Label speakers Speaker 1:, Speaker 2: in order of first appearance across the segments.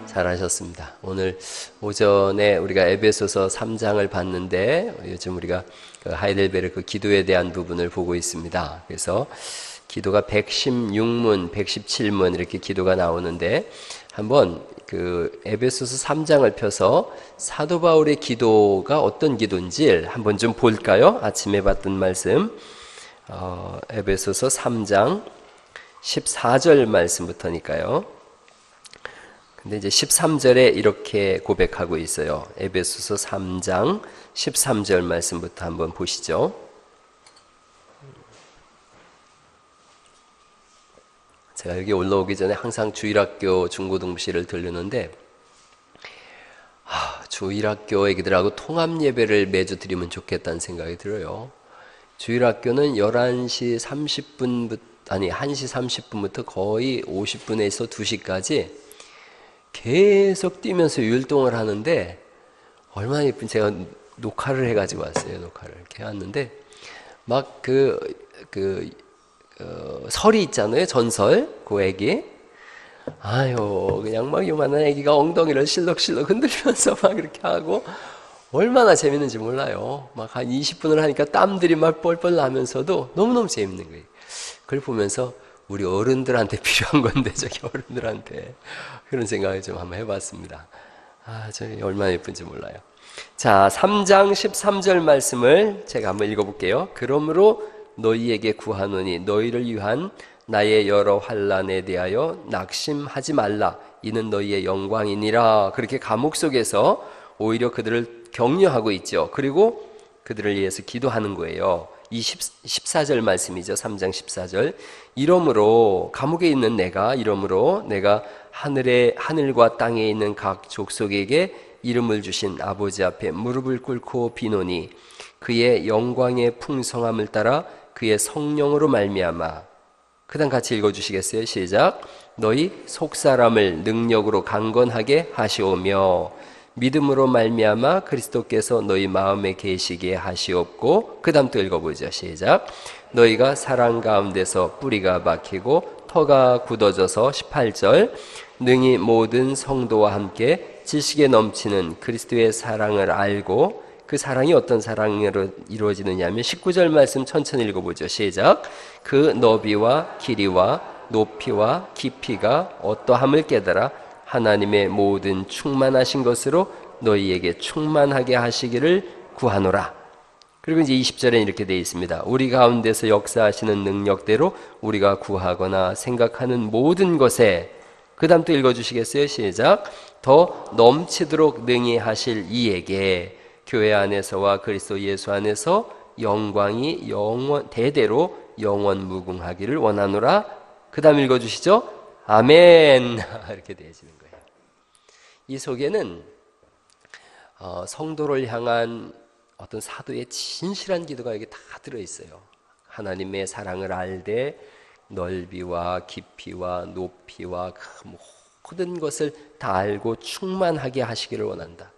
Speaker 1: 잘하셨습니다. 오늘 오전에 우리가 에베소서 3장을 봤는데 요즘 우리가 그 하이델베르크 기도에 대한 부분을 보고 있습니다. 그래서 기도가 116문, 117문 이렇게 기도가 나오는데 한번 그 에베소서 3장을 펴서 사도 바울의 기도가 어떤 기도인지 한번 좀 볼까요? 아침에 봤던 말씀 에베소서 3장 14절 말씀부터니까요. 근데 이제 13절에 이렇게 고백하고 있어요. 에베소서 3장 13절 말씀부터 한번 보시죠. 제가 여기 올라오기 전에 항상 주일학교 중고등부실을 들르는데 주일학교 애기들하고 통합 예배를 매주 드리면 좋겠다는 생각이 들어요. 주일학교는 11시 30분부터 1시 30분부터 거의 50분에서 2시까지 계속 뛰면서 율동을 하는데 얼마나 예쁜, 제가 녹화를 해가지고 왔어요. 녹화를 이렇게 왔는데 막 설이 있잖아요. 전설 그 애기 그냥 막 요만한 애기가 엉덩이를 실럭실럭 흔들면서 막 이렇게 하고 얼마나 재밌는지 몰라요. 막 한 20분을 하니까 땀들이 막 뻘뻘 나면서도 너무너무 재밌는 거예요. 그걸 보면서 우리 어른들한테 필요한 건데 저기 어른들한테 그런 생각을 좀 한번 해봤습니다. 저기 얼마나 예쁜지 몰라요. 자, 3장 13절 말씀을 제가 한번 읽어볼게요. 그러므로 너희에게 구하노니 너희를 위한 나의 여러 환난에 대하여 낙심하지 말라. 이는 너희의 영광이니라. 그렇게 감옥 속에서 오히려 그들을 격려하고 있죠. 그리고 그들을 위해서 기도하는 거예요. 14절 말씀이죠. 3장 14절. 이러므로 감옥에 있는 내가 하늘과 땅에 있는 각 족속에게 이름을 주신 아버지 앞에 무릎을 꿇고 비노니 그의 영광의 풍성함을 따라 그의 성령으로 말미암아. 그다음 같이 읽어주시겠어요? 시작. 너희 속사람을 능력으로 강건하게 하시오며 믿음으로 말미암아 그리스도께서 너희 마음에 계시게 하시옵고. 그 다음 또 읽어보죠. 시작. 너희가 사랑 가운데서 뿌리가 박히고 터가 굳어져서 18절 능히 모든 성도와 함께 지식에 넘치는 그리스도의 사랑을 알고. 그 사랑이 어떤 사랑으로 이루어지느냐면 19절 말씀 천천히 읽어보죠. 시작. 그 너비와 길이와 높이와 깊이가 어떠함을 깨달아 하나님의 모든 충만하신 것으로 너희에게 충만하게 하시기를 구하노라. 그리고 이제 20절에 이렇게 되어 있습니다. 우리 가운데서 역사하시는 능력대로 우리가 구하거나 생각하는 모든 것에. 그 다음 또 읽어주시겠어요? 시작. 더 넘치도록 능히 하실 이에게 교회 안에서와 그리스도 예수 안에서 영광이 대대로 영원 무궁하기를 원하노라. 그 다음 읽어주시죠. 아멘. 이렇게 되어지는 거예요. 이 속에는 성도를 향한 어떤 사도의 진실한 기도가 여기 다 들어있어요. 하나님의 사랑을 알되 넓이와 깊이와 높이와 모든 것을 다 알고 충만하게 하시기를 원한다.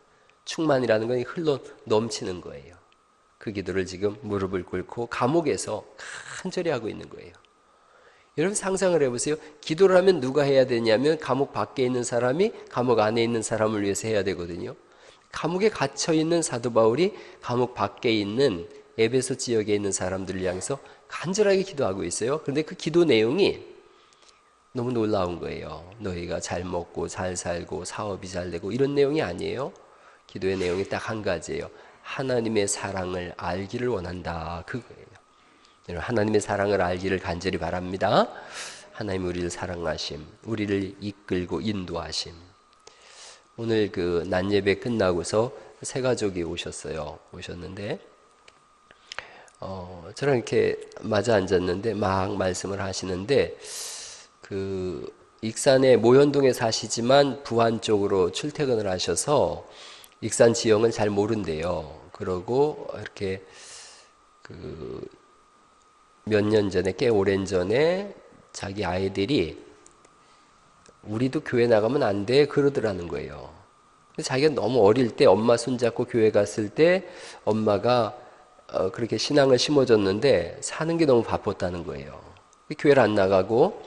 Speaker 1: 충만이라는 건 흘러 넘치는 거예요. 그 기도를 지금 무릎을 꿇고 감옥에서 간절히 하고 있는 거예요. 여러분 상상을 해보세요. 기도를 하면 누가 해야 되냐면 감옥 밖에 있는 사람이 감옥 안에 있는 사람을 위해서 해야 되거든요. 감옥에 갇혀 있는 사도 바울이 감옥 밖에 있는 에베소 지역에 있는 사람들을 향해서 간절하게 기도하고 있어요. 그런데 그 기도 내용이 너무 놀라운 거예요. 너희가 잘 먹고 잘 살고 사업이 잘 되고 이런 내용이 아니에요. 기도의 내용이 딱 한 가지예요. 하나님의 사랑을 알기를 원한다. 그거예요. 여러분 하나님의 사랑을 알기를 간절히 바랍니다. 하나님 우리를 사랑하심, 우리를 이끌고 인도하심. 오늘 그 낮예배 끝나고서 새 가족이 오셨는데 저랑 이렇게 맞아 앉았는데 막 말씀을 하시는데 그 익산의 모현동에 사시지만 부안 쪽으로 출퇴근을 하셔서 익산 지형을 잘 모른대요. 그러고 이렇게 몇 년 전에, 꽤 오랜 전에 자기 아이들이 우리도 교회 나가면 안 돼 그러더라는 거예요. 자기가 너무 어릴 때 엄마 손잡고 교회 갔을 때 엄마가 그렇게 신앙을 심어줬는데 사는 게 너무 바빴다는 거예요. 교회를 안 나가고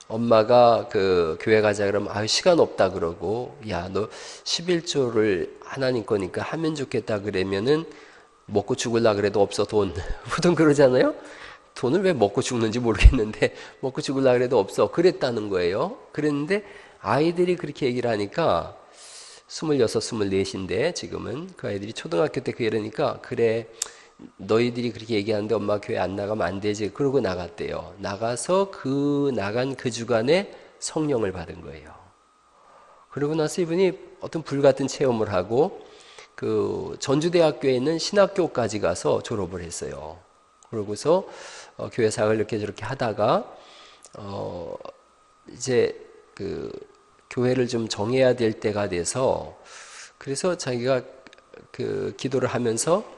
Speaker 1: 엄마가 그 교회 가자 그러면 아유 시간 없다 그러고, 야 너 11조를 하나님 거니까 하면 좋겠다 그러면은 먹고 죽을라 그래도 없어 돈. 보통 그러잖아요. 돈을 왜 먹고 죽는지 모르겠는데 먹고 죽을라 그래도 없어 그랬다는 거예요. 그랬는데 아이들이 그렇게 얘기를 하니까 26, 24인데 지금은 그 아이들이 초등학교 때 그 이러니까 그래 너희들이 그렇게 얘기하는데 엄마 교회 안 나가면 안 되지. 그러고 나갔대요. 나가서 나간 그 주간에 성령을 받은 거예요. 그러고 나서 이분이 어떤 불같은 체험을 하고 그 전주대학교에 있는 신학교까지 가서 졸업을 했어요. 그러고서 교회 사역을 이렇게 저렇게 하다가 이제 그 교회를 좀 정해야 될 때가 돼서 그래서 자기가 그 기도를 하면서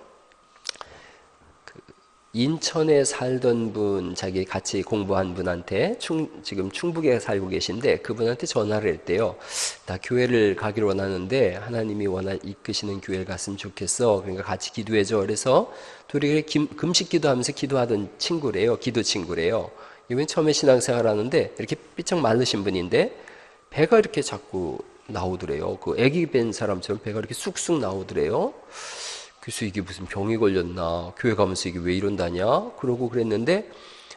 Speaker 1: 인천에 살던 분, 자기 같이 공부한 분한테 지금 충북에 살고 계신데 그분한테 전화를 했대요. 나 교회를 가기로 원하는데 하나님이 이끄시는 교회를 갔으면 좋겠어. 그러니까 같이 기도해줘. 그래서 둘이 금식 기도하면서 기도하던 친구래요. 기도 친구래요. 이분이 처음에 신앙생활 하는데 이렇게 삐쩍 마르신 분인데 배가 이렇게 자꾸 나오더래요. 그 애기 뺀 사람처럼 배가 이렇게 쑥쑥 나오더래요. 그래서 이게 무슨 병이 걸렸나, 교회 가면서 이게 왜 이런다냐 그러고 그랬는데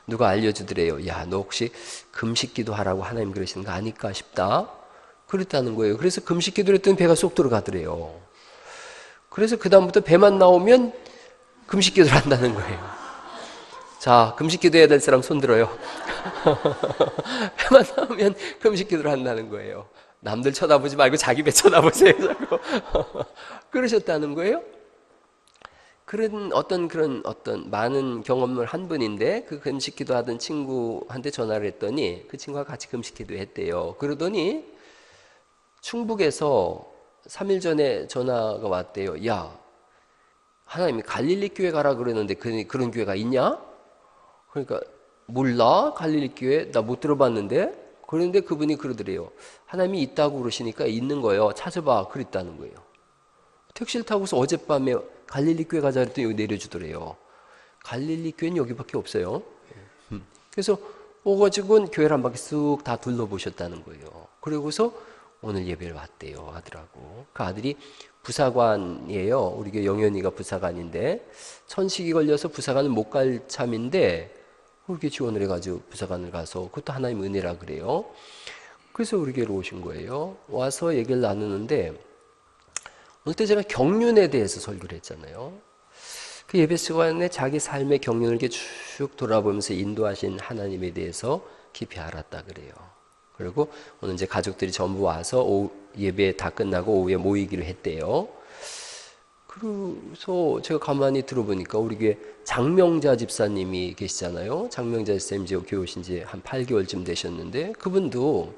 Speaker 1: 누가 알려주더래요. 야 너 혹시 금식기도 하라고 하나님 그러시는 거 아닐까 싶다 그랬다는 거예요. 그래서 금식기도를 했더니 배가 쏙 들어가더래요. 그래서 그 다음부터 배만 나오면 금식기도를 한다는 거예요. 자, 금식기도 해야 될 사람 손 들어요. 배만 나오면 금식기도를 한다는 거예요. 남들 쳐다보지 말고 자기 배 쳐다보세요. 자꾸. 그러셨다는 거예요. 그런 어떤 많은 경험을 한 분인데 그 금식기도 하던 친구한테 전화를 했더니 그 친구가 같이 금식기도 했대요. 그러더니 충북에서 3일 전에 전화가 왔대요. 야, 하나님이 갈릴리 교회 가라 그랬는데 그런 교회가 있냐? 그러니까 몰라? 갈릴리 교회 나 못 들어봤는데. 그런데 그분이 그러더래요. 하나님이 있다고 그러시니까 있는 거예요. 찾아봐. 그랬다는 거예요. 택시를 타고서 어젯밤에 갈릴리 교회 가자 그랬더니 여기 내려주더래요. 갈릴리 교회는 여기밖에 없어요. 그래서 오가지고 교회를 한 바퀴 쓱 다 둘러보셨다는 거예요. 그러고서 오늘 예배를 왔대요 하더라고. 그 아들이 부사관이에요. 우리 교회 영현이가 부사관인데 천식이 걸려서 부사관을 못 갈 참인데 그렇게 지원을 해가지고 부사관을 가서 그것도 하나님 은혜라 그래요. 그래서 우리 교회로 오신 거예요. 와서 얘기를 나누는데 오늘 때 제가 경륜에 대해서 설교를 했잖아요. 그 예배 시간에 자기 삶의 경륜을 이렇게 쭉 돌아보면서 인도하신 하나님에 대해서 깊이 알았다 그래요. 그리고 오늘 이제 가족들이 전부 와서 예배 다 끝나고 오후에 모이기로 했대요. 그래서 제가 가만히 들어보니까 우리 교회 장명자 집사님이 계시잖아요. 장명자 집사님 이제 교회 오신 지 한 8개월쯤 되셨는데 그분도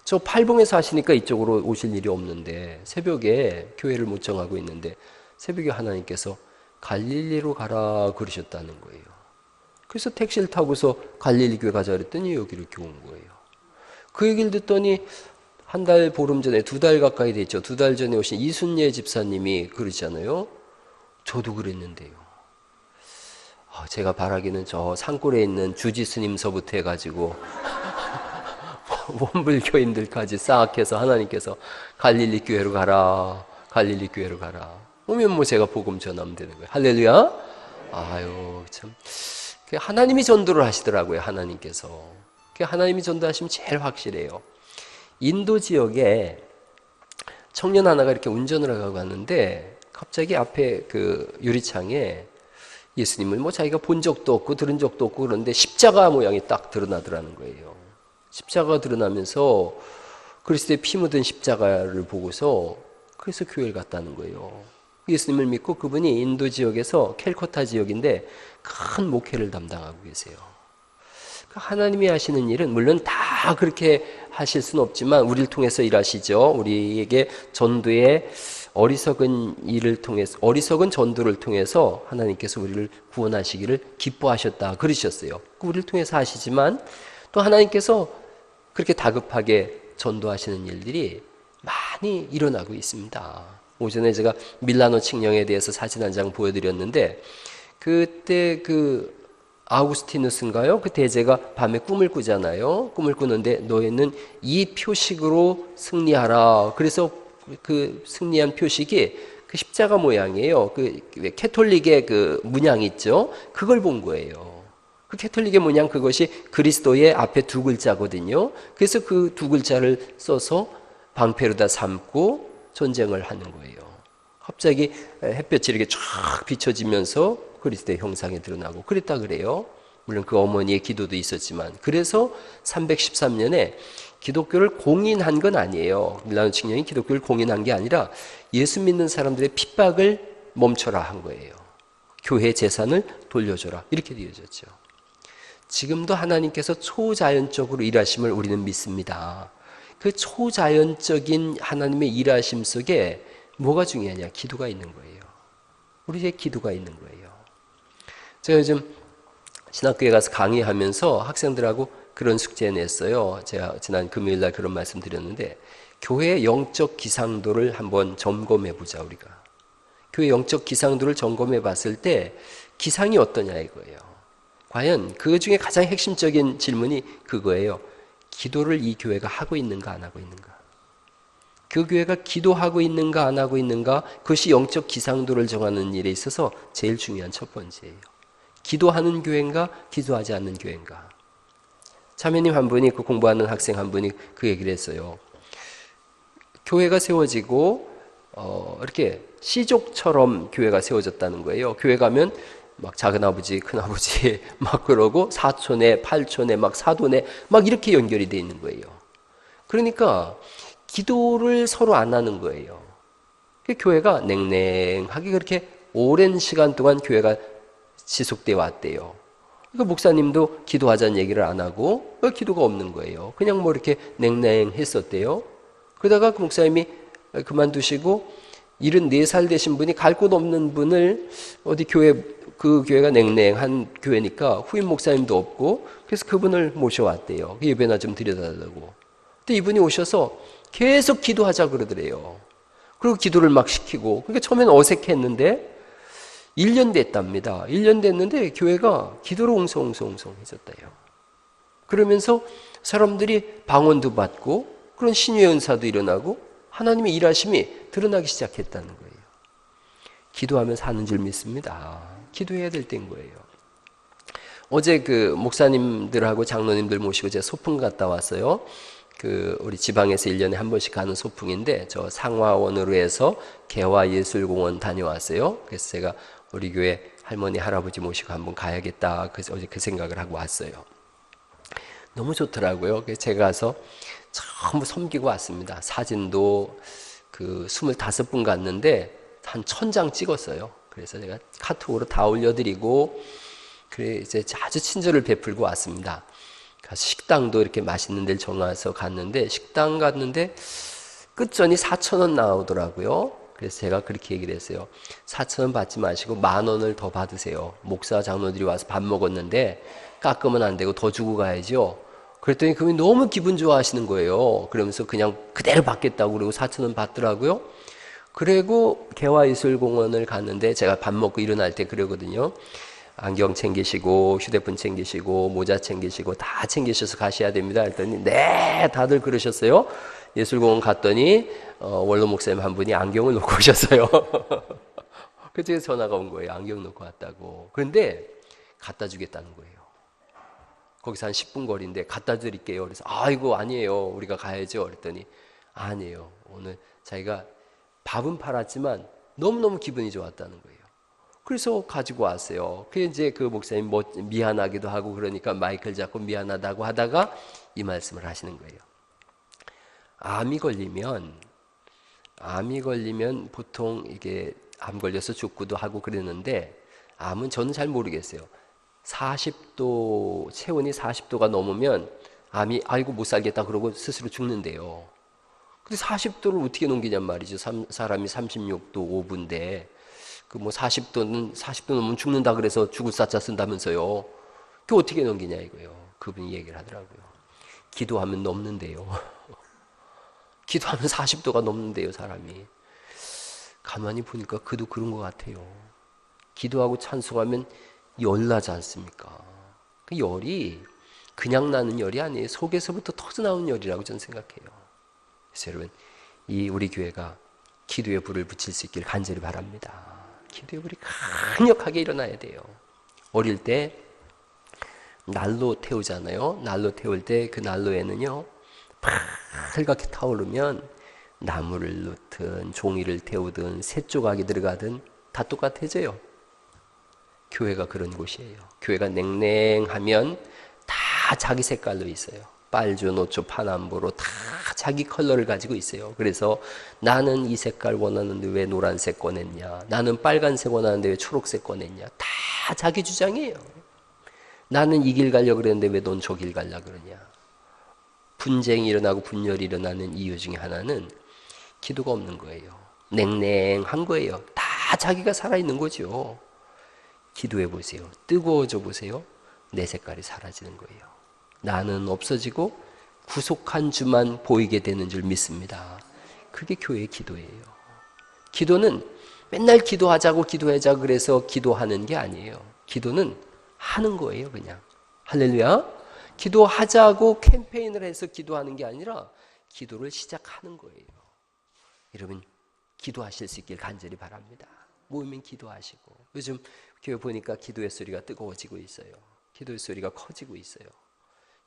Speaker 1: 저 팔봉에 사시니까 이쪽으로 오실 일이 없는데 새벽에 교회를 못 정하고 있는데 새벽에 하나님께서 갈릴리로 가라 그러셨다는 거예요. 그래서 택시를 타고서 갈릴리 교회 가자 그랬더니 여기로 이렇게 온 거예요. 그 얘기를 듣더니 한 달 보름 전에 2달 가까이 됐죠. 2달 전에 오신 이순예 집사님이 그러잖아요. 저도 그랬는데요. 제가 바라기는 저 산골에 있는 주지스님서부터 해가지고 원불교인들까지 싹 해서 하나님께서 갈릴리 교회로 가라, 갈릴리 교회로 가라. 오면 뭐 제가 복음 전하면 되는 거예요. 할렐루야. 아유 참 하나님이 전도를 하시더라고요. 하나님께서. 하나님이 전도하시면 제일 확실해요. 인도 지역에 청년 하나가 이렇게 운전을 하고 갔는데 갑자기 앞에 그 유리창에 예수님을 뭐 자기가 본 적도 없고 들은 적도 없고 그런데 십자가 모양이 딱 드러나더라는 거예요. 십자가가 드러나면서 그리스도의 피 묻은 십자가를 보고서 그래서 교회를 갔다는 거예요. 예수님을 믿고 그분이 인도 지역에서 캘커타 지역인데 큰 목회를 담당하고 계세요. 하나님이 하시는 일은 물론 다 그렇게 하실 수는 없지만 우리를 통해서 일하시죠. 우리에게 전도의 어리석은 일을 통해서, 어리석은 전도를 통해서 하나님께서 우리를 구원하시기를 기뻐하셨다 그러셨어요. 우리를 통해서 하시지만 또 하나님께서 그렇게 다급하게 전도하시는 일들이 많이 일어나고 있습니다. 오전에 제가 밀라노 칙령에 대해서 사진 한 장 보여드렸는데 그때 그 아우구스티누스인가요? 그 대제가 밤에 꿈을 꾸잖아요. 꿈을 꾸는데 너희는 이 표식으로 승리하라. 그래서 그 승리한 표식이 그 십자가 모양이에요. 그 캐톨릭의 그 문양 있죠? 그걸 본 거예요. 그 캐톨릭의 문양 그것이 그리스도의 앞에 두 글자거든요. 그래서 그 두 글자를 써서 방패로다 삼고 전쟁을 하는 거예요. 갑자기 햇볕이 이렇게 쫙 비춰지면서 그리스도의 형상이 드러나고 그랬다 그래요. 물론 그 어머니의 기도도 있었지만 그래서 313년에 기독교를 공인한 건 아니에요. 밀라노 칙령이 기독교를 공인한 게 아니라 예수 믿는 사람들의 핍박을 멈춰라 한 거예요. 교회 재산을 돌려줘라 이렇게 되어졌죠. 지금도 하나님께서 초자연적으로 일하심을 우리는 믿습니다. 그 초자연적인 하나님의 일하심 속에 뭐가 중요하냐? 기도가 있는 거예요. 우리의 기도가 있는 거예요. 제가 요즘 신학교에 가서 강의하면서 학생들하고 그런 숙제 냈어요. 제가 지난 금요일 날 그런 말씀 드렸는데 교회의 영적 기상도를 한번 점검해 보자 우리가. 교회 영적 기상도를 점검해 봤을 때 기상이 어떠냐 이거예요. 과연 그 중에 가장 핵심적인 질문이 그거예요. 기도를 이 교회가 하고 있는가 안 하고 있는가. 그 교회가 기도하고 있는가 안 하고 있는가 그것이 영적 기상도를 정하는 일에 있어서 제일 중요한 첫 번째예요. 기도하는 교회인가 기도하지 않는 교회인가. 자매님 한 분이 그 공부하는 학생 한 분이 그 얘기를 했어요. 교회가 세워지고 이렇게 시족처럼 교회가 세워졌다는 거예요. 교회 가면 막 작은아버지 큰아버지 막 그러고 사촌에 팔촌에 막 사돈에 막 이렇게 연결이 돼 있는 거예요. 그러니까 기도를 서로 안 하는 거예요. 교회가 냉랭하게 그렇게 오랜 시간 동안 교회가 지속되어 왔대요. 그러니까 목사님도 기도하자는 얘기를 안 하고 기도가 없는 거예요. 그냥 뭐 이렇게 냉랭했었대요. 그러다가 그 목사님이 그만두시고 74살 되신 분이 갈 곳 없는 분을 어디 그 교회가 냉랭한 교회니까 후임 목사님도 없고 그래서 그분을 모셔왔대요. 예배나 좀 드려달라고. 근데 이분이 오셔서 계속 기도하자 그러더래요. 그리고 기도를 막 시키고 그러니까 처음에는 어색했는데 1년 됐답니다. 1년 됐는데 교회가 기도로 웅성웅성해졌대요. 그러면서 사람들이 방언도 받고 그런 신유의 은사도 일어나고 하나님의 일하심이 드러나기 시작했다는 거예요. 기도하면 사는 줄 믿습니다. 기도해야 될 때인 거예요. 어제 그 목사님들하고 장로님들 모시고 제가 소풍 갔다 왔어요. 그 우리 지방에서 1년에 한 번씩 가는 소풍인데 저 상화원으로 해서 개화예술공원 다녀왔어요. 그래서 제가 우리 교회 할머니 할아버지 모시고 한번 가야겠다. 그래서 어제 그 생각을 하고 왔어요. 너무 좋더라고요. 그래서 제가 가서 전부 섬기고 왔습니다. 사진도 그 25분 갔는데 한 1000장 찍었어요. 그래서 제가 카톡으로 다 올려드리고 그래 이제 아주 친절을 베풀고 왔습니다. 가서 식당도 이렇게 맛있는 데를 정해서 갔는데 식당 갔는데 끝전이 4,000원 나오더라고요. 그래서 제가 그렇게 얘기를 했어요. 4,000원 받지 마시고 10,000원을 더 받으세요. 목사 장로들이 와서 밥 먹었는데 깎으면 안 되고 더 주고 가야죠. 그랬더니 그분이 너무 기분 좋아하시는 거예요. 그러면서 그냥 그대로 받겠다고 그러고 4,000원 받더라고요. 그리고 개화예술공원을 갔는데 제가 밥 먹고 일어날 때 그러거든요. 안경 챙기시고 휴대폰 챙기시고 모자 챙기시고 다 챙기셔서 가셔야 됩니다. 했더니 네 다들 그러셨어요. 예술공원 갔더니 원로 목사님 한 분이 안경을 놓고 오셨어요. 그래서 전화가 온 거예요. 안경 놓고 왔다고. 그런데 갖다 주겠다는 거예요. 거기서 한 10분 거리인데 갖다 드릴게요. 그래서 아이고 아니에요. 우리가 가야죠. 그랬더니 아니에요. 오늘 자기가 밥은 팔았지만 너무너무 기분이 좋았다는 거예요. 그래서 가지고 왔어요. 그 이제 그 목사님 뭐 미안하기도 하고 그러니까 마이크를 잡고 미안하다고 하다가 이 말씀을 하시는 거예요. 암이 걸리면 보통 이게 암 걸려서 죽기도 하고 그러는데 암은 저는 잘 모르겠어요. 40도 체온이 40도가 넘으면 암이 아이고 못 살겠다 그러고 스스로 죽는데요. 근데 40도를 어떻게 넘기냔 말이죠. 사람이 36도 5분인데 그 뭐 40도 넘으면 죽는다 그래서 죽을 사자 쓴다면서요. 그 어떻게 넘기냐 이거예요. 그분이 얘기를 하더라고요. 기도하면 넘는데요. 기도하면 40도가 넘는데요, 사람이. 가만히 보니까 그도 그런 것 같아요. 기도하고 찬송하면 열나지 않습니까? 그 열이 그냥 나는 열이 아니에요. 속에서부터 터져나오는 열이라고 저는 생각해요. 그래서 여러분, 이 우리 교회가 기도의 불을 붙일 수 있기를 간절히 바랍니다. 기도의 불이 강력하게 일어나야 돼요. 어릴 때 난로 태우잖아요. 난로 태울 때 그 난로에는요, 빨갛게 타오르면 나무를 넣든 종이를 태우든 쇳조각이 들어가든 다 똑같아져요. 교회가 그런 곳이에요. 교회가 냉랭하면 다 자기 색깔로 있어요. 빨주, 노초, 파남보로 다 자기 컬러를 가지고 있어요. 그래서 나는 이 색깔 원하는데 왜 노란색 꺼냈냐, 나는 빨간색 원하는데 왜 초록색 꺼냈냐, 다 자기 주장이에요. 나는 이 길 가려고 그랬는데 왜 넌 저 길 가려고 그러냐. 분쟁이 일어나고 분열이 일어나는 이유 중에 하나는 기도가 없는 거예요. 냉랭한 거예요. 다 자기가 살아있는 거죠. 기도해 보세요. 뜨거워져 보세요. 내 색깔이 사라지는 거예요. 나는 없어지고 구속한 주만 보이게 되는 줄 믿습니다. 그게 교회의 기도예요. 기도는 맨날 기도하자고 기도하자고 그래서 기도하는 게 아니에요. 기도는 하는 거예요, 그냥. 할렐루야. 기도하자고 캠페인을 해서 기도하는 게 아니라 기도를 시작하는 거예요. 여러분, 기도하실 수 있길 간절히 바랍니다. 모이면 기도하시고. 요즘 교회 보니까 기도의 소리가 뜨거워지고 있어요. 기도의 소리가 커지고 있어요.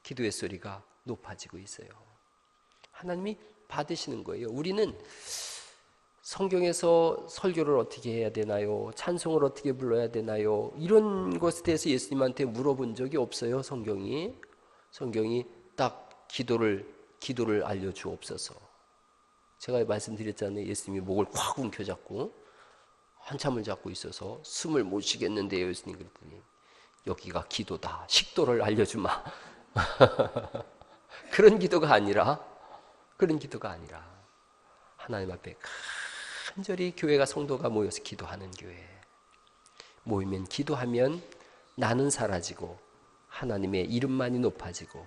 Speaker 1: 기도의 소리가 높아지고 있어요. 하나님이 받으시는 거예요. 우리는 성경에서 설교를 어떻게 해야 되나요? 찬송을 어떻게 불러야 되나요? 이런 것에 대해서 예수님한테 물어본 적이 없어요. 성경이 딱 기도를 알려주옵소서. 제가 말씀드렸잖아요. 예수님이 목을 콱 움켜잡고 한참을 잡고 있어서 숨을 못 쉬겠는데요. 예수님 그랬더니 여기가 기도다. 식도를 알려주마. 그런 기도가 아니라 하나님 앞에 간절히 교회가 성도가 모여서 기도하는 교회. 모이면 기도하면 나는 사라지고 하나님의 이름만이 높아지고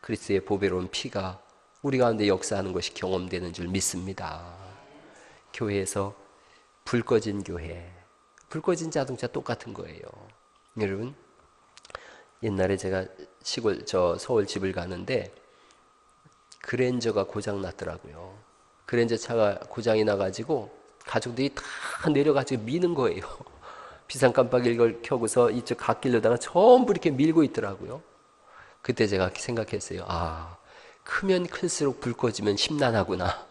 Speaker 1: 그리스도의 보배로운 피가 우리 가운데 역사하는 것이 경험되는 줄 믿습니다. 교회에서 불 꺼진 교회, 불 꺼진 자동차 똑같은 거예요. 여러분, 옛날에 제가 서울 집을 가는데 그랜저가 고장 났더라고요. 그랜저 차가 고장이 나가지고 가족들이 다 내려가지고 미는 거예요. 비상 깜빡이를 켜고서 이쪽 갓길로다가 전부 이렇게 밀고 있더라고요. 그때 제가 생각했어요. 크면 클수록 불 꺼지면 심란하구나.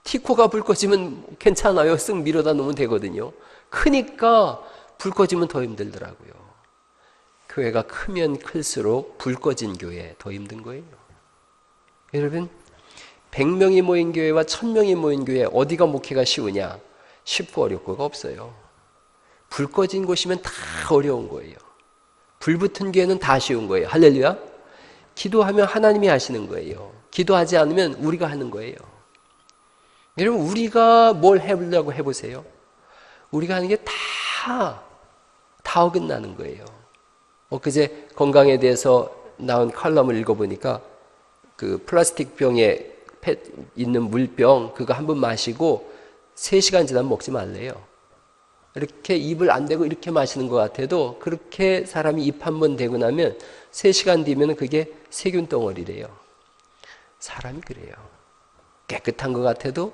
Speaker 1: 티코가 불 꺼지면 괜찮아요. 쓱 밀어다 놓으면 되거든요. 크니까 불 꺼지면 더 힘들더라고요. 교회가 크면 클수록 불 꺼진 교회 더 힘든 거예요. 여러분, 100명이 모인 교회와 1000명이 모인 교회 어디가 목회가 쉬우냐? 쉽고 어렵고가 없어요. 불 꺼진 곳이면 다 어려운 거예요. 불 붙은 교회는 다 쉬운 거예요. 할렐루야. 기도하면 하나님이 하시는 거예요. 기도하지 않으면 우리가 하는 거예요. 여러분, 우리가 뭘 해보려고 해보세요. 우리가 하는 게 다 어긋나는 거예요. 엊그제 건강에 대해서 나온 칼럼을 읽어보니까 그 플라스틱 병에 있는 물병 그거 한 번 마시고 3시간 지나면 먹지 말래요. 이렇게 입을 안 대고 이렇게 마시는 것 같아도 그렇게 사람이 입 한 번 대고 나면 3시간 뒤면 그게 세균 덩어리래요. 사람이 그래요. 깨끗한 것 같아도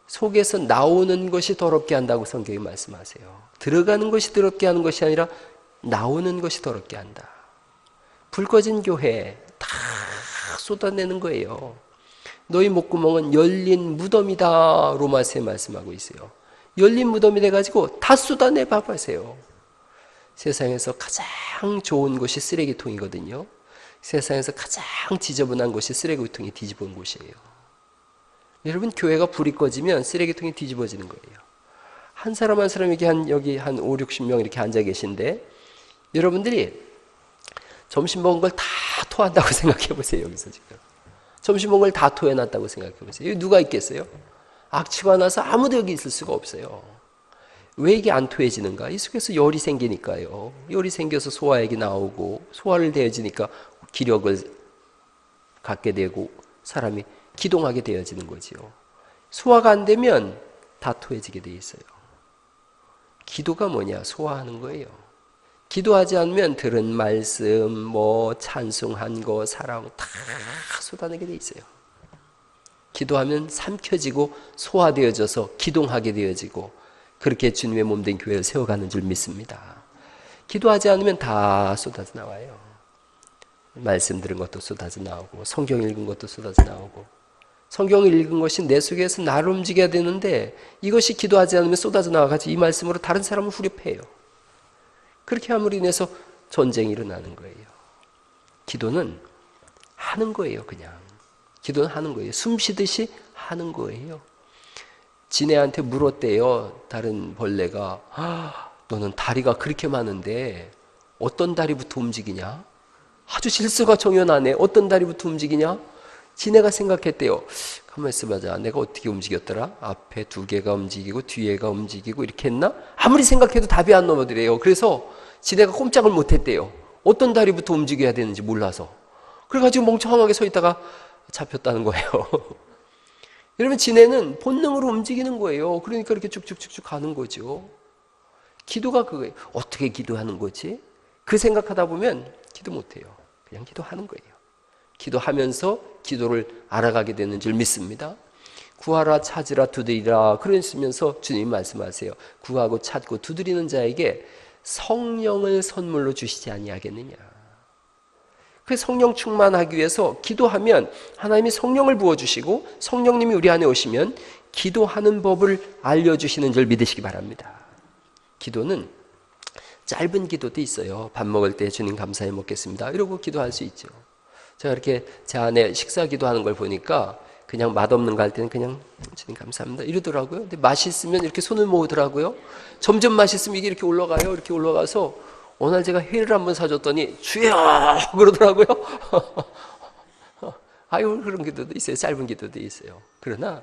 Speaker 1: 속에서 나오는 것이 더럽게 한다고 성경이 말씀하세요. 들어가는 것이 더럽게 하는 것이 아니라 나오는 것이 더럽게 한다. 불 꺼진 교회 다 쏟아내는 거예요. 너희 목구멍은 열린 무덤이다. 로마서에 말씀하고 있어요. 열린 무덤이 돼가지고 다 쏟아내 봐보세요. 세상에서 가장 좋은 곳이 쓰레기통이거든요. 세상에서 가장 지저분한 곳이 쓰레기통이 뒤집은 곳이에요. 여러분, 교회가 불이 꺼지면 쓰레기통이 뒤집어지는 거예요. 한 사람 한 사람 여기 한 5, 60명 이렇게 앉아 계신데 여러분들이 점심 먹은 걸 다 토한다고 생각해 보세요. 여기서 지금 점심 먹은 걸 다 토해놨다고 생각해 보세요. 여기 누가 있겠어요? 악취가 나서 아무도 여기 있을 수가 없어요. 왜 이게 안 토해지는가? 이 속에서 열이 생기니까요. 열이 생겨서 소화액이 나오고 소화를 되어지니까 기력을 갖게 되고 사람이 기동하게 되어지는 거지요. 소화가 안 되면 다 토해지게 돼 있어요. 기도가 뭐냐? 소화하는 거예요. 기도하지 않으면 들은 말씀, 뭐 찬송한 거, 사랑 다 쏟아내게 돼 있어요. 기도하면 삼켜지고 소화되어져서 기동하게 되어지고 그렇게 주님의 몸된 교회를 세워가는 줄 믿습니다. 기도하지 않으면 다 쏟아져 나와요. 말씀 들은 것도 쏟아져 나오고 성경 읽은 것도 쏟아져 나오고 성경을 읽은 것이 내 속에서 나를 움직여야 되는데 이것이 기도하지 않으면 쏟아져 나와가지고 이 말씀으로 다른 사람을 후려패요. 그렇게 함으로 인해서 전쟁이 일어나는 거예요. 기도는 하는 거예요. 그냥 기도는 하는 거예요. 숨 쉬듯이 하는 거예요. 지네한테 물었대요. 다른 벌레가 너는 다리가 그렇게 많은데 어떤 다리부터 움직이냐? 아주 질서가 정연하네. 어떤 다리부터 움직이냐? 지네가 생각했대요. 가만히 있어보자. 내가 어떻게 움직였더라? 앞에 2개가 움직이고 뒤에가 움직이고 이렇게 했나? 아무리 생각해도 답이 안 넘어더래요. 그래서 지네가 꼼짝을 못했대요. 어떤 다리부터 움직여야 되는지 몰라서. 그래가지고 멍청하게 서 있다가 잡혔다는 거예요. 여러분, 지네는 본능으로 움직이는 거예요. 그러니까 이렇게 쭉쭉쭉쭉 가는 거죠. 기도가 그거예요. 어떻게 기도하는 거지? 그 생각하다 보면 기도 못해요. 그냥 기도하는 거예요. 기도하면서 기도를 알아가게 되는 줄 믿습니다. 구하라, 찾으라, 두드리라 그러시면서 주님 말씀하세요. 구하고 찾고 두드리는 자에게 성령을 선물로 주시지 아니하겠느냐. 그 성령 충만하기 위해서 기도하면 하나님이 성령을 부어주시고 성령님이 우리 안에 오시면 기도하는 법을 알려주시는 줄 믿으시기 바랍니다. 기도는 짧은 기도도 있어요. 밥 먹을 때 주님 감사히 먹겠습니다 이러고 기도할 수 있죠. 제가 이렇게 제 안에 식사 기도하는 걸 보니까 그냥 맛없는 거 할 때는 그냥 주님 감사합니다 이러더라고요. 근데 맛있으면 이렇게 손을 모으더라고요. 점점 맛있으면 이게 이렇게 올라가요. 이렇게 올라가서 어느 날 제가 회를 한번 사줬더니 주여 그러더라고요. 아유, 그런 기도도 있어요. 짧은 기도도 있어요. 그러나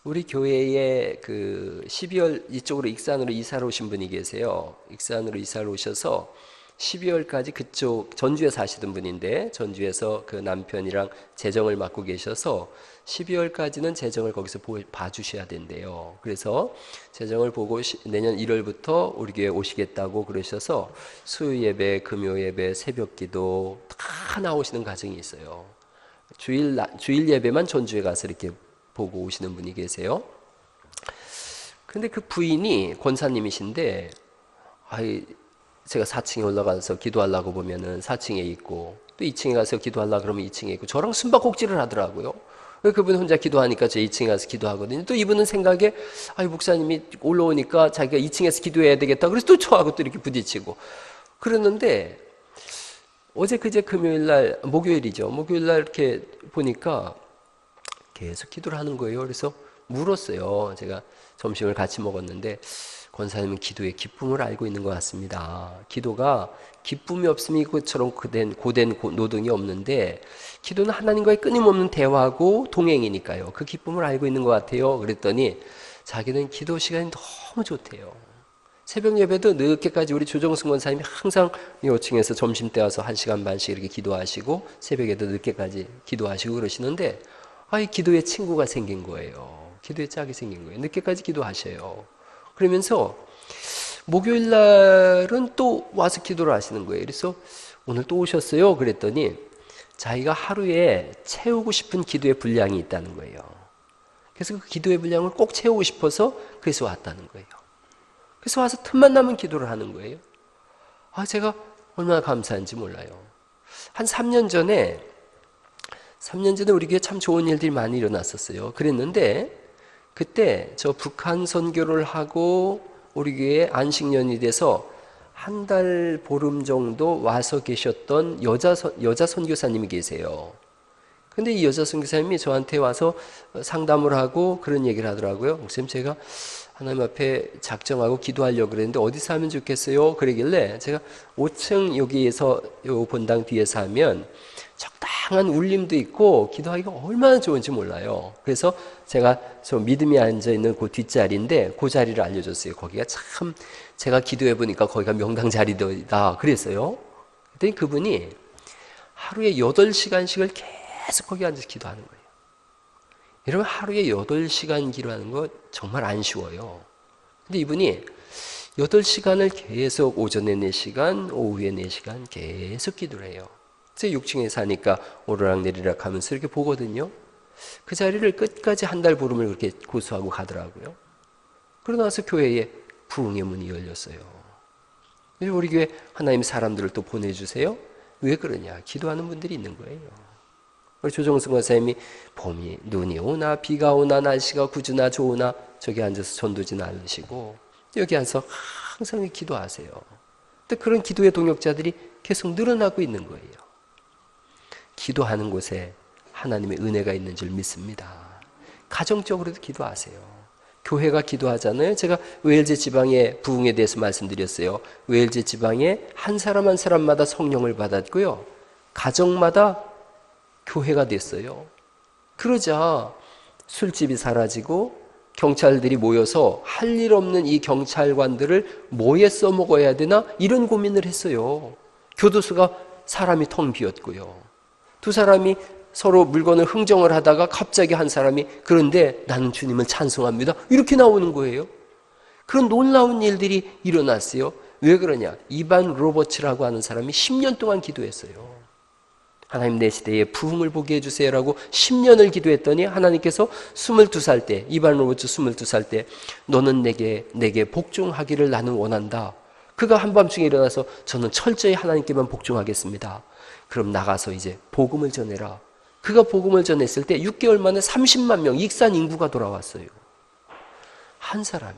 Speaker 1: 우리 교회에 그 12월 이쪽으로 익산으로 이사를 오신 분이 계세요. 익산으로 이사를 오셔서 12월까지 그쪽 전주에 사시던 분인데 전주에서 그 남편이랑 재정을 맡고 계셔서 12월까지는 재정을 거기서 봐주셔야 된대요. 그래서 재정을 보고 내년 1월부터 우리 교회 오시겠다고 그러셔서 수요 예배, 금요 예배, 새벽 기도 다 나오시는 가정이 있어요. 주일 예배만 전주에 가서 이렇게 보고 오시는 분이 계세요. 근데 그 부인이 권사님이신데 제가 4층에 올라가서 기도하려고 보면은 4층에 있고 또 2층에 가서 기도하려고 그러면 2층에 있고 저랑 숨바꼭질을 하더라고요. 그분 혼자 기도하니까 저 2층에 가서 기도하거든요. 또 이분은 생각에 목사님이 올라오니까 자기가 2층에서 기도해야 되겠다. 그래서 또 저하고 또 이렇게 부딪히고 그러는데 어제 그제 금요일날 목요일이죠. 목요일날 이렇게 보니까 계속 기도를 하는 거예요. 그래서 물었어요. 제가 점심을 같이 먹었는데 권사님은 기도의 기쁨을 알고 있는 것 같습니다. 기도가 기쁨이 없으면 이것처럼 고된 노동이 없는데 기도는 하나님과의 끊임없는 대화하고 동행이니까요. 그 기쁨을 알고 있는 것 같아요. 그랬더니 자기는 기도 시간이 너무 좋대요. 새벽 예배도 늦게까지 우리 조정승 권사님이 항상 5층에서 점심때 와서 1시간 반씩 이렇게 기도하시고 새벽에도 늦게까지 기도하시고 그러시는데 이 기도의 친구가 생긴 거예요. 기도의 짝이 생긴 거예요. 늦게까지 기도하셔요. 그러면서 목요일 날은 또 와서 기도를 하시는 거예요. 그래서 오늘 또 오셨어요? 그랬더니 자기가 하루에 채우고 싶은 기도의 분량이 있다는 거예요. 그래서 그 기도의 분량을 꼭 채우고 싶어서 그래서 왔다는 거예요. 그래서 와서 틈만 나면 기도를 하는 거예요. 제가 얼마나 감사한지 몰라요. 한 3년 전에 우리 교회에 참 좋은 일들이 많이 일어났었어요. 그랬는데 그때 저 북한 선교를 하고 우리 교회에 안식년이 돼서 한 달 보름 정도 와서 계셨던 여자 선교사님이 계세요. 근데 이 여자 선교사님이 저한테 와서 상담을 하고 그런 얘기를 하더라고요. 목사님, 제가 하나님 앞에 작정하고 기도하려고 그랬는데 어디서 하면 좋겠어요? 그러길래 제가 5층 여기에서 요 본당 뒤에서 하면 적당한 울림도 있고 기도하기가 얼마나 좋은지 몰라요. 그래서 제가 저 믿음이 앉아있는 그 뒷자리인데 그 자리를 알려줬어요. 거기가 참 제가 기도해 보니까 거기가 명당 자리다 그랬어요. 그랬더니 그분이 하루에 8시간씩을 계속 거기 앉아서 기도하는 거예요. 여러분, 하루에 8시간 기도하는 거 정말 안 쉬워요. 근데 이분이 8시간을 계속 오전에 4시간, 오후에 4시간 계속 기도를 해요. 제 6층에 사니까 오르락내리락 하면서 이렇게 보거든요. 그 자리를 끝까지 한 달 보름을 그렇게 고수하고 가더라고요. 그러고 나서 교회에 부흥의 문이 열렸어요. 우리 교회 하나님 사람들을 또 보내주세요. 왜 그러냐? 기도하는 분들이 있는 거예요. 우리 조정승 권사님이 봄이 눈이 오나 비가 오나 날씨가 구주나 좋으나 저기 앉아서 전도지는 않으시고 여기 앉아서 항상 기도하세요. 근데 그런 기도의 동역자들이 계속 늘어나고 있는 거예요. 기도하는 곳에 하나님의 은혜가 있는 줄 믿습니다. 가정적으로도 기도하세요. 교회가 기도하잖아요. 제가 웨일즈 지방의 부흥에 대해서 말씀드렸어요. 웨일즈 지방에 한 사람 한 사람마다 성령을 받았고요. 가정마다 교회가 됐어요. 그러자 술집이 사라지고 경찰들이 모여서 할 일 없는 이 경찰관들을 뭐에 써먹어야 되나 이런 고민을 했어요. 교도소가 사람이 텅 비었고요. 두 사람이 서로 물건을 흥정을 하다가 갑자기 한 사람이 그런데 나는 주님을 찬송합니다. 이렇게 나오는 거예요. 그런 놀라운 일들이 일어났어요. 왜 그러냐? 이반 로버츠라고 하는 사람이 10년 동안 기도했어요. 하나님 내 시대에 부흥을 보게 해주세요라고 10년을 기도했더니 하나님께서 22살 때 이반 로버츠 22살 때 너는 내게 복종하기를 나는 원한다. 그가 한밤중에 일어나서 저는 철저히 하나님께만 복종하겠습니다. 그럼 나가서 이제 복음을 전해라. 그가 복음을 전했을 때 6개월 만에 30만 명 익산 인구가 돌아왔어요. 한 사람이.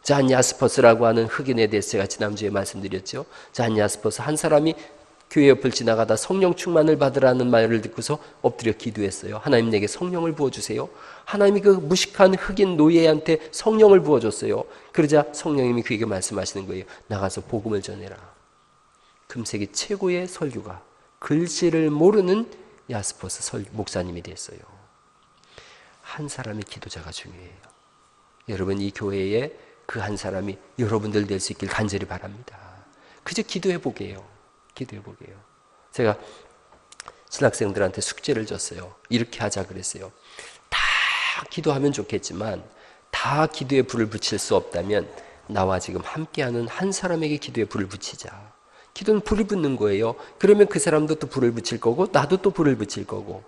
Speaker 1: 잔 야스퍼스라고 하는 흑인에 대해서 제가 지난주에 말씀드렸죠. 잔 야스퍼스 한 사람이 교회 옆을 지나가다 성령 충만을 받으라는 말을 듣고서 엎드려 기도했어요. 하나님 내게 성령을 부어주세요. 하나님이 그 무식한 흑인 노예한테 성령을 부어줬어요. 그러자 성령님이 그에게 말씀하시는 거예요. 나가서 복음을 전해라. 금세기 최고의 설교가 글씨를 모르는 야스퍼스 목사님이 됐어요. 한 사람의 기도자가 중요해요. 여러분 이 교회에 그 한 사람이 여러분들 될 수 있길 간절히 바랍니다. 그저 기도해 보게요. 기도해 보게요. 제가 신학생들한테 숙제를 줬어요. 이렇게 하자 그랬어요. 다 기도하면 좋겠지만 다 기도에 불을 붙일 수 없다면 나와 지금 함께하는 한 사람에게 기도에 불을 붙이자. 기도는 불이 붙는 거예요. 그러면 그 사람도 또 불을 붙일 거고 나도 또 불을 붙일 거고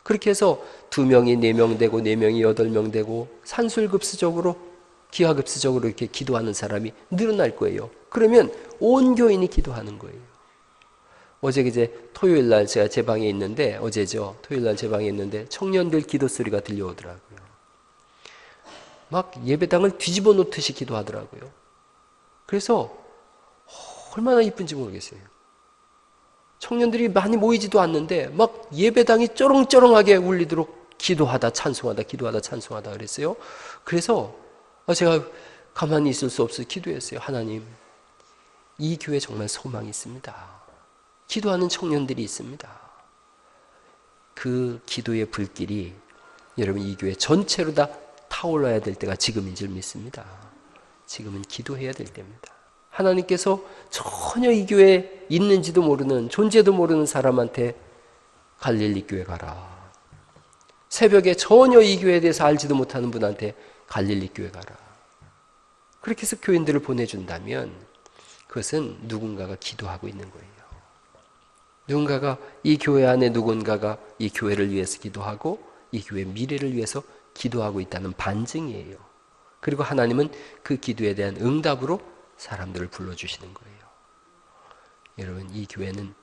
Speaker 1: 그렇게 해서 2명이 4명 되고 4명이 8명 되고 산술급수적으로 기하급수적으로 이렇게 기도하는 사람이 늘어날 거예요. 그러면 온 교인이 기도하는 거예요. 어제 이제 토요일 날 제가 제 방에 있는데 어제죠. 토요일 날 제 방에 있는데 청년들 기도 소리가 들려오더라고요. 막 예배당을 뒤집어 놓듯이 기도하더라고요. 그래서 얼마나 이쁜지 모르겠어요. 청년들이 많이 모이지도 않는데 막 예배당이 쩌렁쩌렁하게 울리도록 기도하다 찬송하다 기도하다 찬송하다 그랬어요. 그래서 제가 가만히 있을 수 없어서 기도했어요. 하나님, 이 교회 정말 소망이 있습니다. 기도하는 청년들이 있습니다. 그 기도의 불길이 여러분 이 교회 전체로 다 타올라야 될 때가 지금인 줄 믿습니다. 지금은 기도해야 될 때입니다. 하나님께서 전혀 이 교회에 있는지도 모르는 존재도 모르는 사람한테 갈릴리 교회 가라. 새벽에 전혀 이 교회에 대해서 알지도 못하는 분한테 갈릴리 교회 가라. 그렇게 해서 교인들을 보내준다면 그것은 누군가가 기도하고 있는 거예요. 누군가가 이 교회 안에 누군가가 이 교회를 위해서 기도하고 이 교회의 미래를 위해서 기도하고 있다는 반증이에요. 그리고 하나님은 그 기도에 대한 응답으로 사람들을 불러주시는 거예요. 여러분 이 교회는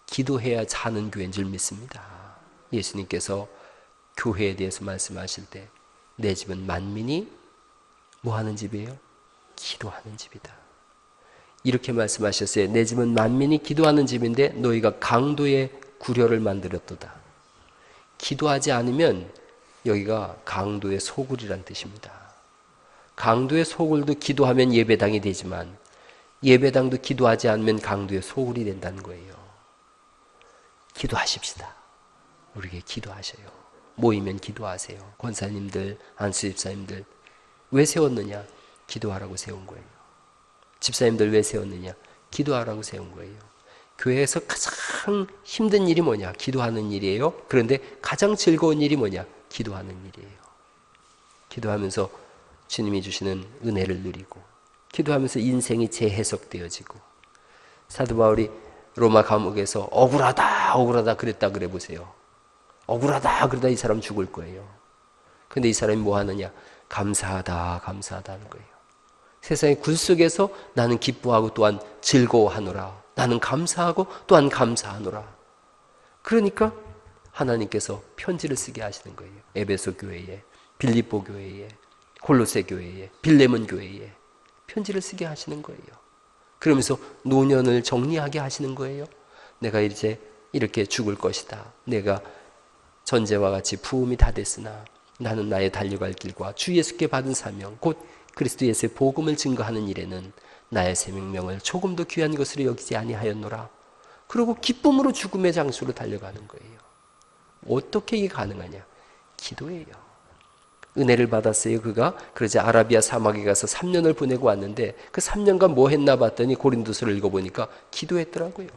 Speaker 1: 기도해야 사는 교회인 줄 믿습니다. 예수님께서 교회에 대해서 말씀하실 때 내 집은 만민이 뭐 하는 집이에요? 기도하는 집이다. 이렇게 말씀하셨어요. 내 집은 만민이 기도하는 집인데 너희가 강도의 구려를 만들었도다. 기도하지 않으면 여기가 강도의 소굴이란 뜻입니다. 강도의 소굴도 기도하면 예배당이 되지만 예배당도 기도하지 않으면 강도의 소굴이 된다는 거예요. 기도하십시다. 우리에게 기도하셔요. 모이면 기도하세요. 권사님들, 안수집사님들 왜 세웠느냐? 기도하라고 세운 거예요. 집사님들 왜 세웠느냐? 기도하라고 세운 거예요. 교회에서 가장 힘든 일이 뭐냐? 기도하는 일이에요. 그런데 가장 즐거운 일이 뭐냐? 기도하는 일이에요. 기도하면서 주님이 주시는 은혜를 누리고 기도하면서 인생이 재해석되어지고, 사도 바울이 로마 감옥에서 억울하다 그랬다 그래 보세요. 억울하다 그러다 이 사람 죽을 거예요. 근데 이 사람이 뭐 하느냐? 감사하다 하는 거예요. 세상의 굴 속에서 나는 기뻐하고 또한 즐거워하노라. 나는 감사하고 또한 감사하노라. 그러니까 하나님께서 편지를 쓰게 하시는 거예요. 에베소 교회에, 빌립보 교회에, 골로새 교회에, 빌레몬 교회에 편지를 쓰게 하시는 거예요. 그러면서 노년을 정리하게 하시는 거예요. 내가 이제 이렇게 죽을 것이다. 내가 전제와 같이 부음이 다 됐으나 나는 나의 달려갈 길과 주 예수께 받은 사명 곧 그리스도 예수의 복음을 증거하는 일에는 나의 생명을 조금도 귀한 것으로 여기지 아니하였노라. 그리고 기쁨으로 죽음의 장소로 달려가는 거예요. 어떻게 이게 가능하냐? 기도예요. 은혜를 받았어요. 그가 그러자 아라비아 사막에 가서 3년을 보내고 왔는데 그 3년간 뭐 했나 봤더니 고린도서를 읽어보니까 기도했더라고요.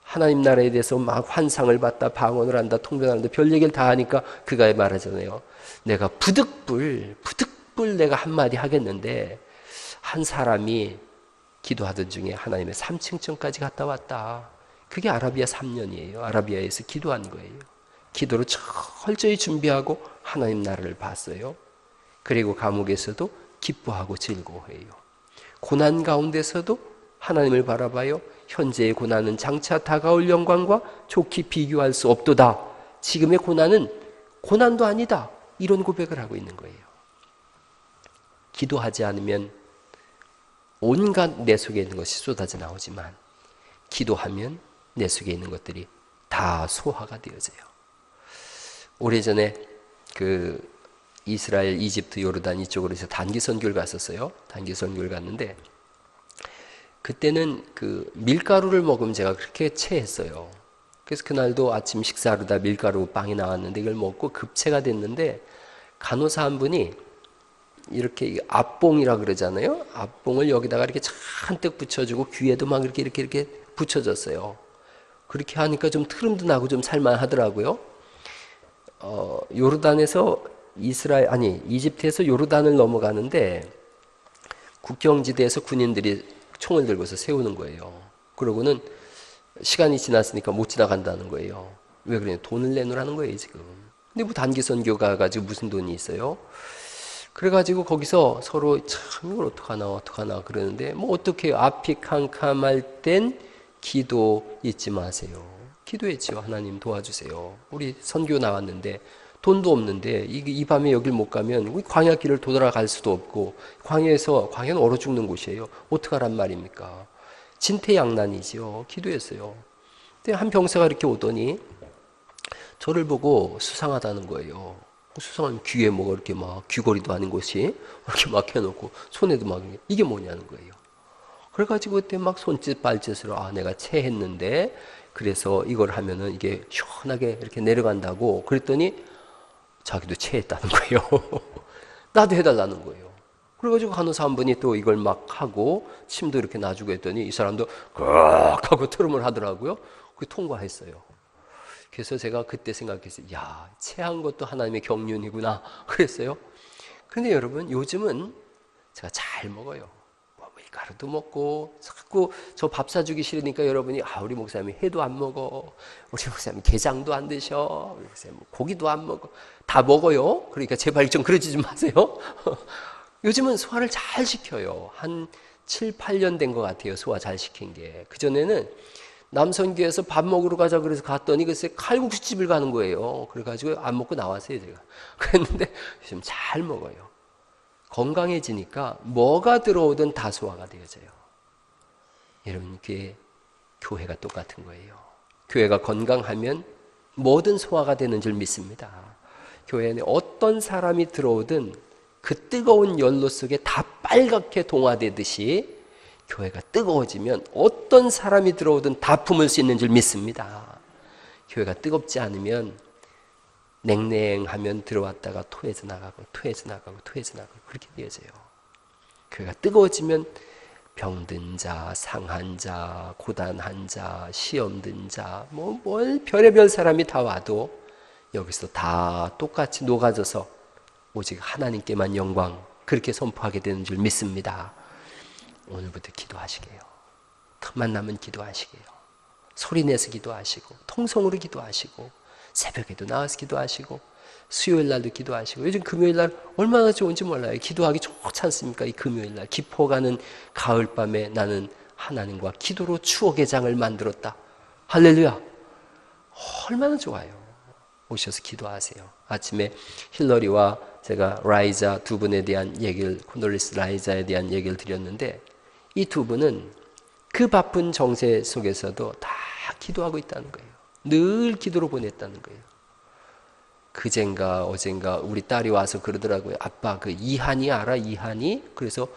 Speaker 1: 하나님 나라에 대해서 막 환상을 봤다, 방언을 한다, 통변한다, 별 얘기를 다 하니까 그가 말하잖아요. 내가 부득불 내가 한마디 하겠는데 한 사람이 기도하던 중에 하나님의 3층천까지 갔다 왔다. 그게 아라비아 3년이에요. 아라비아에서 기도한 거예요. 기도를 철저히 준비하고 하나님 나라를 봤어요. 그리고 감옥에서도 기뻐하고 즐거워해요. 고난 가운데서도 하나님을 바라봐요. 현재의 고난은 장차 다가올 영광과 좋게 비교할 수 없도다. 지금의 고난은 고난도 아니다. 이런 고백을 하고 있는 거예요. 기도하지 않으면 온갖 내 속에 있는 것이 쏟아져 나오지만 기도하면 내 속에 있는 것들이 다 소화가 되어져요. 오래전에 그 이스라엘, 이집트, 요르단 이쪽으로 해서 단기 선교를 갔었어요. 단기 선교를 갔는데 그때는 그 밀가루를 먹으면 제가 그렇게 체했어요. 그래서 그날도 아침 식사하려다 밀가루 빵이 나왔는데 이걸 먹고 급체가 됐는데 간호사 한 분이 이렇게 앞봉이라 그러잖아요. 앞봉을 여기다가 이렇게 잔뜩 붙여주고 귀에도 막 이렇게 붙여줬어요. 그렇게 하니까 좀 트름도 나고 좀 살만하더라고요. 요르단에서 이집트에서 요르단을 넘어가는데 국경지대에서 군인들이 총을 들고서 세우는 거예요. 그러고는 시간이 지났으니까 못 지나간다는 거예요. 왜 그래요? 돈을 내놓으라는 거예요, 지금. 근데 뭐 단기 선교 가가지고 무슨 돈이 있어요? 그래가지고 거기서 서로 참 이걸 어떡하나 그러는데 뭐 어떻게 해요? 앞이 캄캄할 땐 기도 잊지 마세요. 기도했죠. 하나님 도와주세요. 우리 선교 나왔는데 돈도 없는데 이 밤에 여길 못 가면 우리 광야길을 돌아갈 수도 없고 광야는 얼어 죽는 곳이에요. 어떡하란 말입니까? 진퇴양난이죠. 기도했어요. 근데 한 병사가 이렇게 오더니 저를 보고 수상하다는 거예요. 수상하면 귀에 뭐가 이렇게 막 귀걸이도 아닌 것이 이렇게 막 해놓고 손에도 막 이게 뭐냐는 거예요. 그래가지고 그때 막 손짓 발짓으로 내가 체했는데 그래서 이걸 하면은 이게 시원하게 이렇게 내려간다고 그랬더니 자기도 체했다는 거예요. 나도 해달라는 거예요. 그래가지고 간호사 한 분이 또 이걸 막 하고 침도 이렇게 놔주고 했더니 이 사람도 꺽 하고 트름을 하더라고요. 그게 통과했어요. 그래서 제가 그때 생각했어요. 야, 체한 것도 하나님의 경륜이구나 그랬어요. 근데 여러분 요즘은 제가 잘 먹어요. 밀가루도 먹고 자꾸 저 밥 사주기 싫으니까 여러분이 우리 목사님이 회도 안 먹어, 우리 목사님 게장도 안 드셔, 우리 목사님 고기도 안 먹어, 다 먹어요. 그러니까 제발 좀 그러지 좀 마세요. 요즘은 소화를 잘 시켜요. 한 7, 8년 된 것 같아요. 소화 잘 시킨 게. 그전에는 남선교에서 밥 먹으러 가자 그래서 갔더니 글쎄 칼국수집을 가는 거예요. 그래가지고 안 먹고 나왔어요 제가. 그랬는데 요즘 잘 먹어요. 건강해지니까 뭐가 들어오든 다 소화가 되어져요. 여러분 교회가 똑같은 거예요. 교회가 건강하면 뭐든 소화가 되는 줄 믿습니다. 교회 안에 어떤 사람이 들어오든 그 뜨거운 연로 속에 다 빨갛게 동화되듯이 교회가 뜨거워지면 어떤 사람이 들어오든 다 품을 수 있는 줄 믿습니다. 교회가 뜨겁지 않으면 냉랭하면 들어왔다가 토해져 나가고 그렇게 되어져요. 교회가 뜨거워지면 병든 자, 상한 자, 고단한 자, 시험 든 자, 뭘 별의별 사람이 다 와도 여기서 다 똑같이 녹아져서 오직 하나님께만 영광 그렇게 선포하게 되는 줄 믿습니다. 오늘부터 기도하시게요. 틈만 나면 기도하시게요. 소리내서 기도하시고 통성으로 기도하시고 새벽에도 나와서 기도하시고 수요일 날도 기도하시고 요즘 금요일 날 얼마나 좋은지 몰라요. 기도하기 좋지 않습니까? 이 금요일 날 깊어가는 가을밤에 나는 하나님과 기도로 추억의 장을 만들었다. 할렐루야. 얼마나 좋아요. 오셔서 기도하세요. 아침에 힐러리와 제가 라이자 두 분에 대한 얘기를, 콘돌리스 라이자에 대한 얘기를 드렸는데 이 두 분은 그 바쁜 정세 속에서도 다 기도하고 있다는 거예요. 늘 기도로 보냈다는 거예요. 그젠가 어젠가 우리 딸이 와서 그러더라고요. 아빠 그 이한이 알아? 이한이? 그래서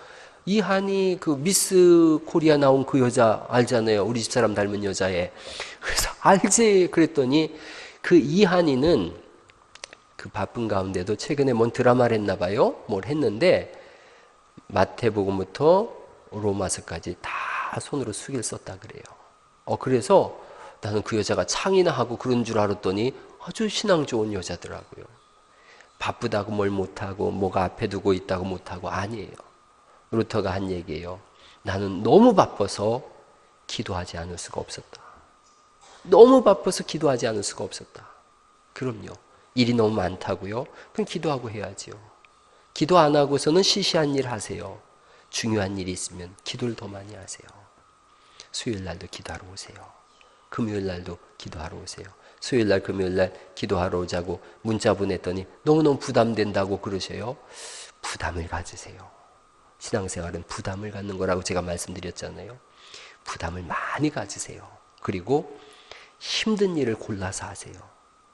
Speaker 1: 이한이 그 미스 코리아 나온 그 여자 알잖아요. 우리 집사람 닮은 여자애. 그래서 알지? 그랬더니 그 이한이는 그 바쁜 가운데도 최근에 뭔 드라마를 했나 봐요. 뭘 했는데 마태복음부터 로마서까지 다 손으로 수기를 썼다 그래요. 그래서 나는 그 여자가 창이나 하고 그런 줄 알았더니 아주 신앙 좋은 여자더라고요. 바쁘다고 뭘 못하고 뭐가 앞에 두고 있다고 못하고 아니에요. 루터가 한 얘기예요. 나는 너무 바빠서 기도하지 않을 수가 없었다. 너무 바빠서 기도하지 않을 수가 없었다. 그럼요. 일이 너무 많다고요? 그럼 기도하고 해야지요. 기도 안 하고서는 시시한 일 하세요. 중요한 일이 있으면 기도를 더 많이 하세요. 수요일 날도 기도하러 오세요. 금요일 날도 기도하러 오세요. 수요일 날 금요일 날 기도하러 오자고 문자 보냈더니 너무너무 부담된다고 그러셔요. 부담을 가지세요. 신앙생활은 부담을 갖는 거라고 제가 말씀드렸잖아요. 부담을 많이 가지세요. 그리고 힘든 일을 골라서 하세요.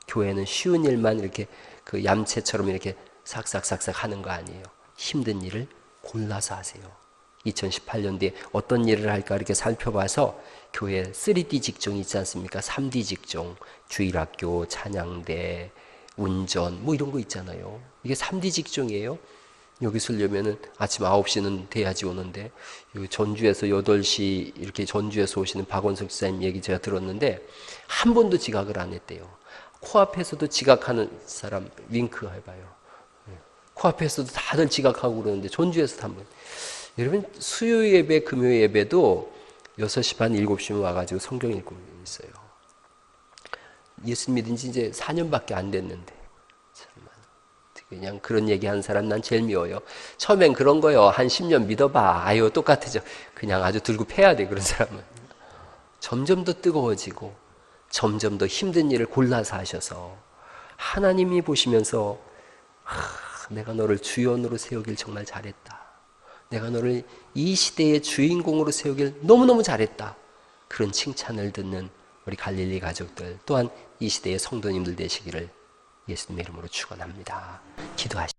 Speaker 1: 교회는 쉬운 일만 이렇게 그 얌체처럼 이렇게 삭삭삭삭 하는 거 아니에요. 힘든 일을 골라서 하세요. 2018년도에 어떤 일을 할까 이렇게 살펴봐서 교회 3D 직종이 있지 않습니까? 3D 직종, 주일학교, 찬양대, 운전 뭐 이런 거 있잖아요. 이게 3D 직종이에요. 여기 쓰려면은 아침 9시는 돼야지 오는데 전주에서 8시 이렇게 전주에서 오시는 박원석 지사님 얘기 제가 들었는데 한 번도 지각을 안 했대요. 코앞에서도 지각하는 사람 윙크 해봐요. 코앞에서도 다들 지각하고 그러는데 전주에서도 한 번. 여러분 수요 예배, 금요 예배도 6시 반, 7시면 와가지고 성경 읽고 있어요. 예수 믿은 지 이제 4년밖에 안 됐는데 참만 그냥 그런 얘기하는 사람 난 제일 미워요. 처음엔 그런 거요. 한 10년 믿어봐. 아유 똑같아져. 그냥 아주 들고 패야 돼 그런 사람은. 점점 더 뜨거워지고 점점 더 힘든 일을 골라서 하셔서 하나님이 보시면서 내가 너를 주연으로 세우길 정말 잘했다. 내가 너를 이 시대의 주인공으로 세우길 너무너무 잘했다. 그런 칭찬을 듣는 우리 갈릴리 가족들 또한 이 시대의 성도님들 되시기를 예수님의 이름으로 축원합니다. 기도하시죠.